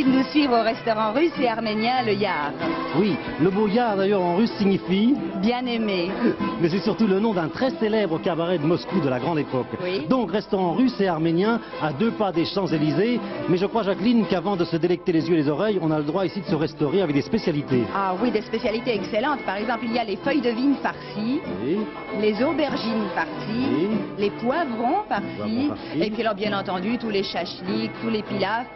de nous suivre au restaurant russe et arménien Le Yar. Oui, le mot yar d'ailleurs en russe signifie... Bien aimé. Mais c'est surtout le nom d'un très célèbre cabaret de Moscou de la grande époque. Oui. Donc restaurant russe et arménien à 2 pas des Champs-Élysées. Mais je crois, Jacqueline, qu'avant de se délecter les yeux et les oreilles, on a le droit ici de se restaurer avec des spécialités. Ah oui, des spécialités excellentes. Par exemple, il y a les feuilles de vigne farcies, Oui. les aubergines farcies, Oui. les poivrons farcis, Poivrons farcis. et puis alors bien entendu tous les chachliks, tous les pilafs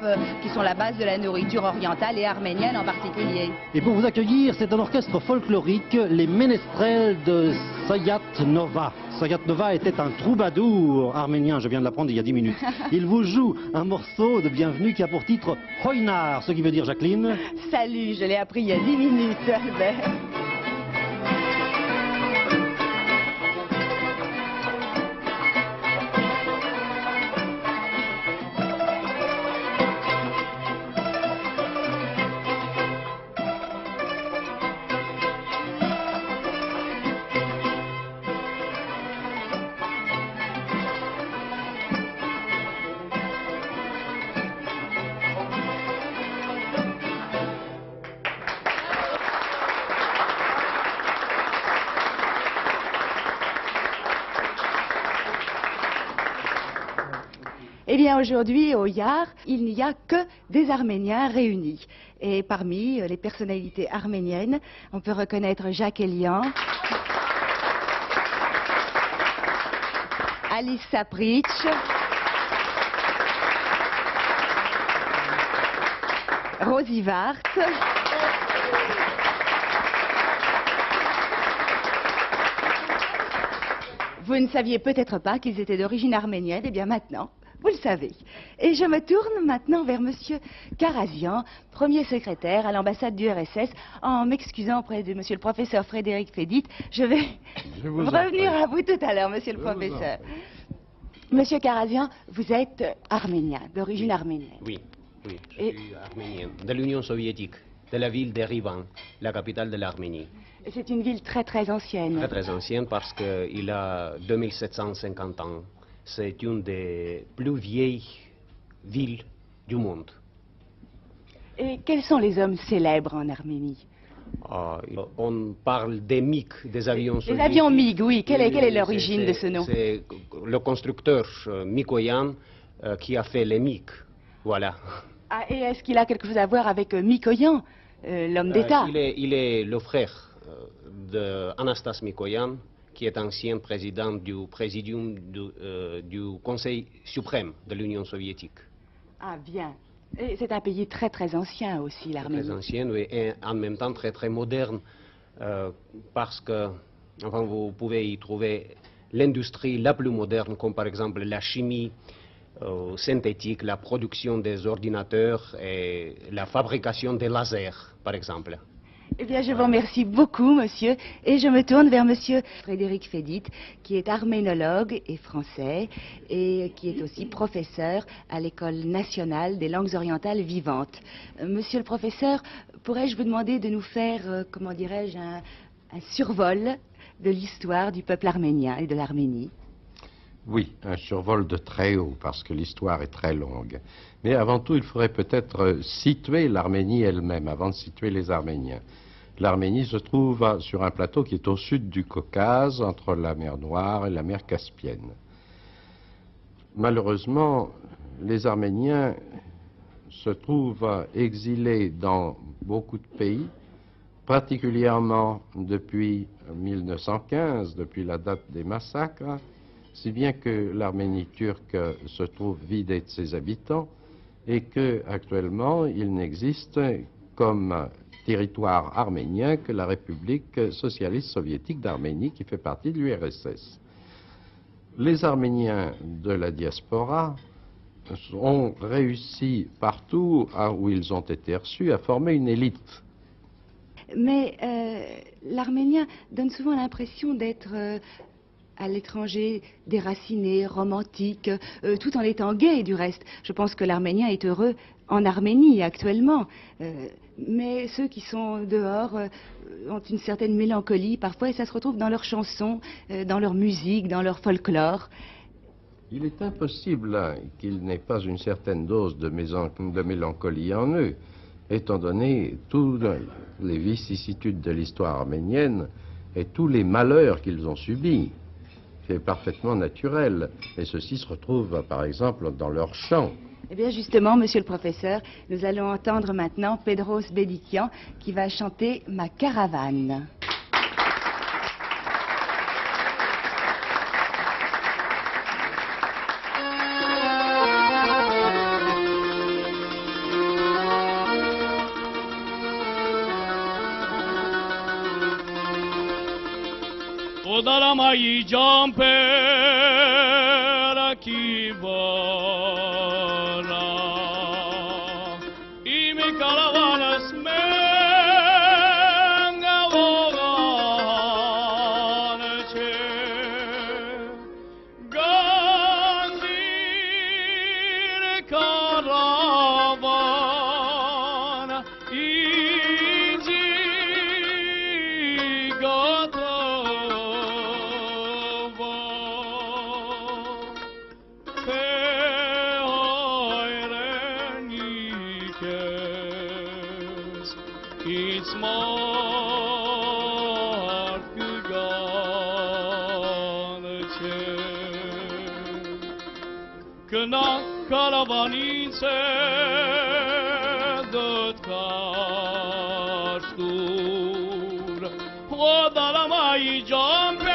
qui sont la base de la nourriture orientale et arménienne en particulier. Et pour vous accueillir, c'est un orchestre folklorique, les Ménestrels de Sayat Nova. Sayat Nova était un troubadour arménien, je viens de l'apprendre il y a 10 minutes. Il vous joue un morceau de bienvenue qui a pour titre Hoynar, ce qui veut dire, Jacqueline... Salut, je l'ai appris il y a 10 minutes, Albert. Eh bien, aujourd'hui, au Yar, il n'y a que des Arméniens réunis. Et parmi les personnalités arméniennes, on peut reconnaître Jacques Elian, Alice Sapritch, Rosie Vart, vous ne saviez peut-être pas qu'ils étaient d'origine arménienne, eh bien maintenant, vous le savez. Et je me tourne maintenant vers Monsieur Karazian, premier secrétaire à l'ambassade du RSS, en m'excusant auprès de Monsieur le professeur Frédéric Fédit. Je vais revenir à vous tout à l'heure, Monsieur le professeur. Monsieur Karazian, vous êtes arménien, d'origine arménienne. Oui, oui, je suis arménien, de l'Union soviétique, de la ville d'Erivan, la capitale de l'Arménie. C'est une ville très très ancienne. Très très ancienne parce qu'il a 2750 ans. C'est une des plus vieilles villes du monde. Et quels sont les hommes célèbres en Arménie? On parle des MiG, des avions soviétiques. Les avions MiG, oui. Quelle est l'origine de ce nom? C'est le constructeur Mikoyan qui a fait les MiG. Voilà. Ah, et est-ce qu'il a quelque chose à voir avec Mikoyan, l'homme d'État? Il est le frère d'Anastas Mikoyan, qui est ancien président du Présidium du Conseil suprême de l'Union soviétique. Ah, bien. Et c'est un pays très très ancien aussi, l'Arménie. Très ancien, oui, et en même temps très très moderne, parce que enfin, vous pouvez y trouver l'industrie la plus moderne, comme par exemple la chimie synthétique, la production des ordinateurs et la fabrication des lasers, par exemple. Eh bien, je vous remercie beaucoup, monsieur, et je me tourne vers monsieur Frédéric Fédit, qui est arménologue et français, et qui est aussi professeur à l'École nationale des langues orientales vivantes. Monsieur le professeur, pourrais-je vous demander de nous faire, comment dirais-je, un survol de l'histoire du peuple arménien et de l'Arménie? Oui, un survol de très haut, parce que l'histoire est très longue. Mais avant tout, il faudrait peut-être situer l'Arménie elle-même, avant de situer les Arméniens. L'Arménie se trouve sur un plateau qui est au sud du Caucase, entre la mer Noire et la mer Caspienne. Malheureusement, les Arméniens se trouvent exilés dans beaucoup de pays, particulièrement depuis 1915, depuis la date des massacres, si bien que l'Arménie turque se trouve vidée de ses habitants et qu'actuellement il n'existe comme territoire arménien que la République socialiste soviétique d'Arménie qui fait partie de l'URSS. Les Arméniens de la diaspora ont réussi partout où ils ont été reçus à former une élite. Mais l'arménien donne souvent l'impression d'être à l'étranger, déraciné, romantique, tout en étant gai du reste. Je pense que l'arménien est heureux en Arménie actuellement. Mais ceux qui sont dehors ont une certaine mélancolie parfois et ça se retrouve dans leurs chansons, dans leur musique, dans leur folklore. Il est impossible qu'il n'ait pas une certaine dose de mélancolie en eux, étant donné toutes les vicissitudes de l'histoire arménienne et tous les malheurs qu'ils ont subis. C'est parfaitement naturel. Et ceci se retrouve, par exemple, dans leurs chants. Eh bien, justement, monsieur le professeur, nous allons entendre maintenant Pedros Bedikian qui va chanter Ma caravane. Odalamai jampera kivara imi caravanas menga voganache gandir caravana inji gata It's smart Kına karavanise dört kaçtur O dalamayı campera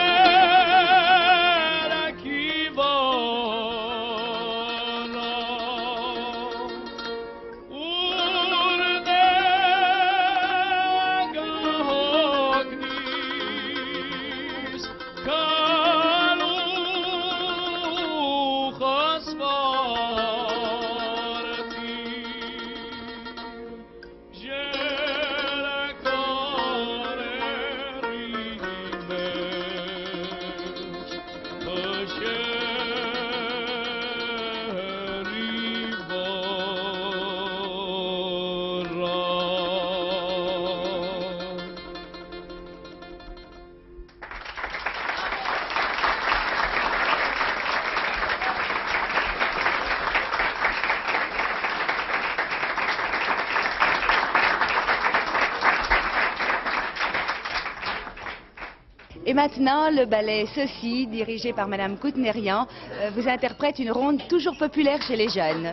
kivara Urdega hognis kaluchas varti Jere korerimes Et maintenant, le ballet Ceci, dirigé par Madame Koutnerian, vous interprète une ronde toujours populaire chez les jeunes.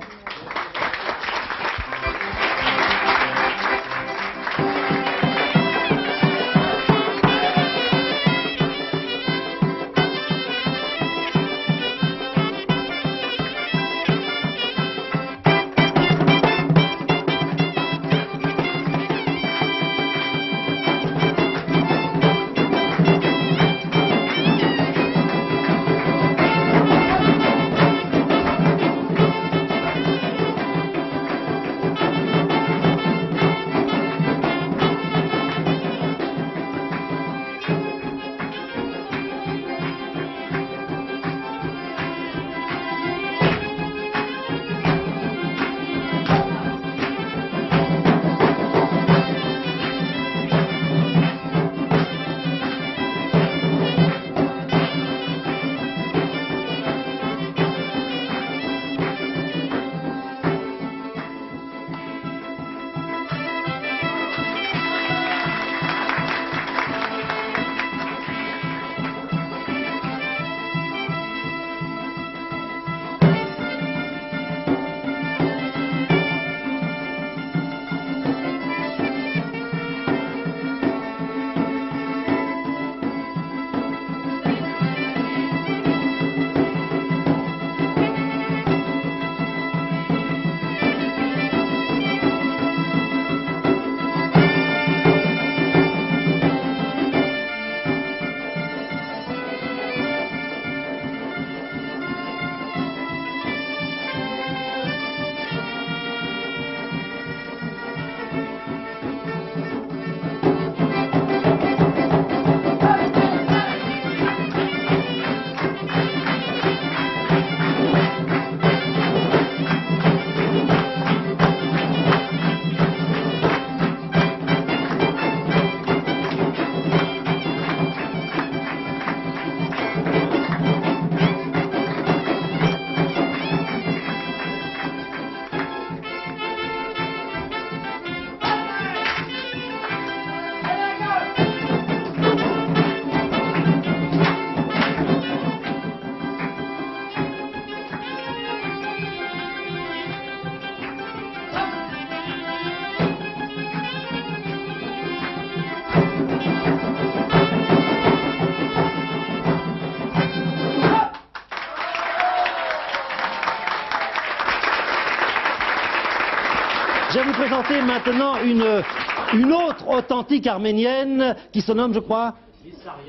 présenter maintenant une autre authentique arménienne qui se nomme, je crois,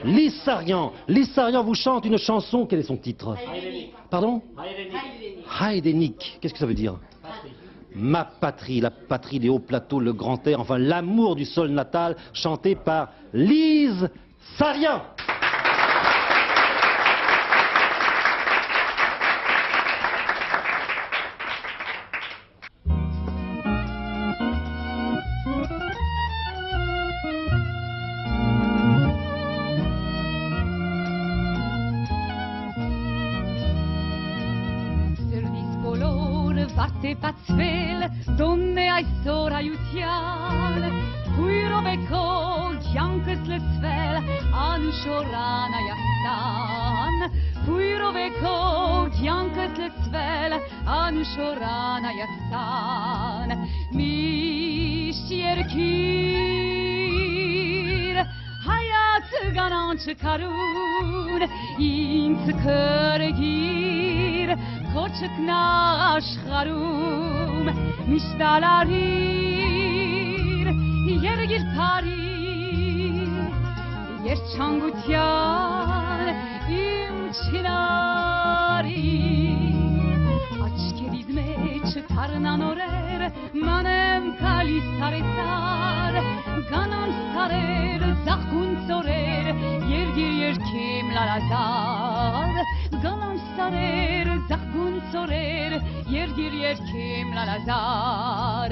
Lissarian. Lissarian vous chante une chanson, quel est son titre? Pardon? Haïdénique. Qu'est-ce que ça veut dire? Ma patrie, la patrie des hauts plateaux, le grand air, enfin l'amour du sol natal, chanté par Lise Sarian. Varte pațvel, domne ai sora iutial, Cuiro beco, giancăs le svel, anu șorana iastan. Cuiro beco, giancăs le svel, anu șorana iastan. Mișierchir, hayat gananç karun, inț cărgir, Koçukna aşkarım, mişdalarir, yer girparir, yer çangutyan, imçinarir. Aç kedizme çıtarnan orer, manem kali saresar, ganan sarer, zahkun sorer, yer gir yer kimler azar. Ganan sarer, zahkun sorer, yer gir yer kimler azar.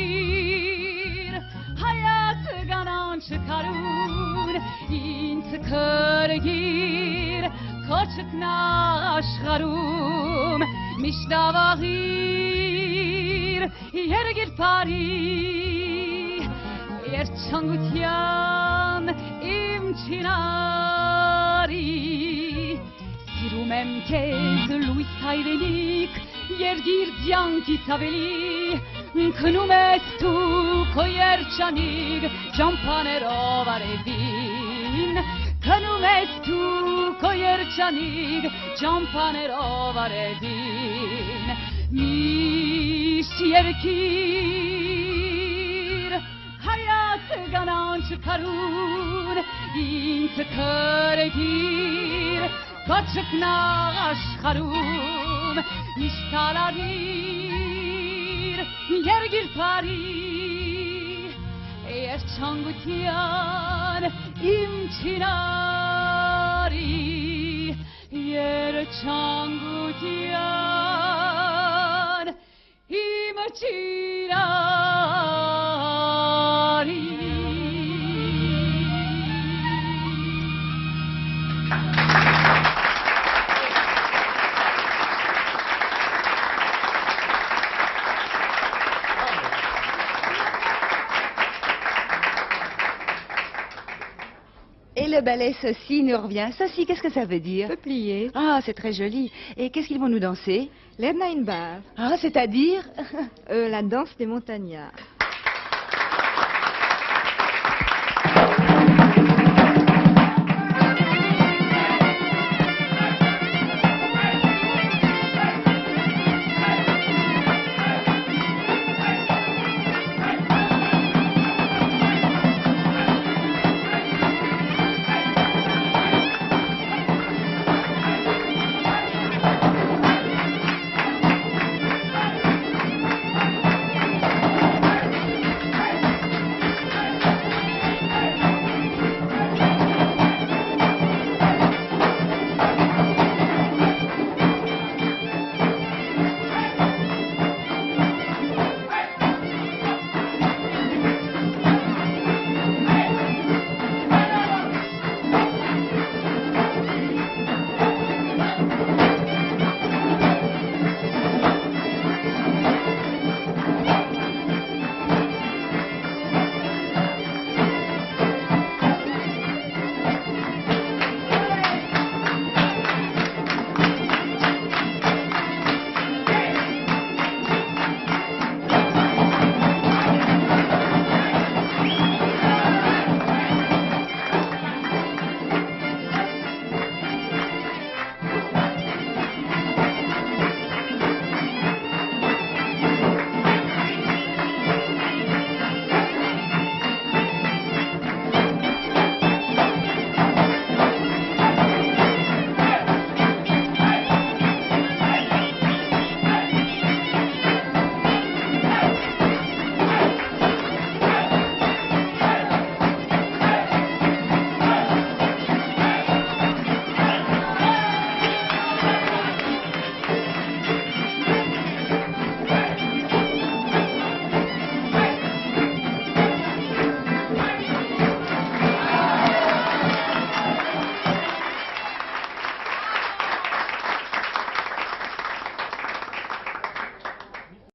Mişyerkir, hayat ganan çıkarun, inç kırgir, koçukna aşkarım, mişdavahir, yer gir pari, yer çangutyan, imçinari. Sirumem kez Luis Hayrenik, yer gir dianki saveli, Knumestu koyer çanig, Campanero varevin. Knumestu koyer çanig, Campanero varevin. Mişyerkir, hayat ganan çıkarun, inç kırgir, koçukna aşkarım, mişdalarir, yer girpari, yer çangutyan, imçinari, yer çangutyan, imçinari. Et le ballet Ceci nous revient. Ceci, qu'est-ce que ça veut dire? Peuplier, Ah, c'est très joli. Et qu'est-ce qu'ils vont nous danser? l'Edna Inbar, Ah, c'est-à-dire? la danse des montagnards.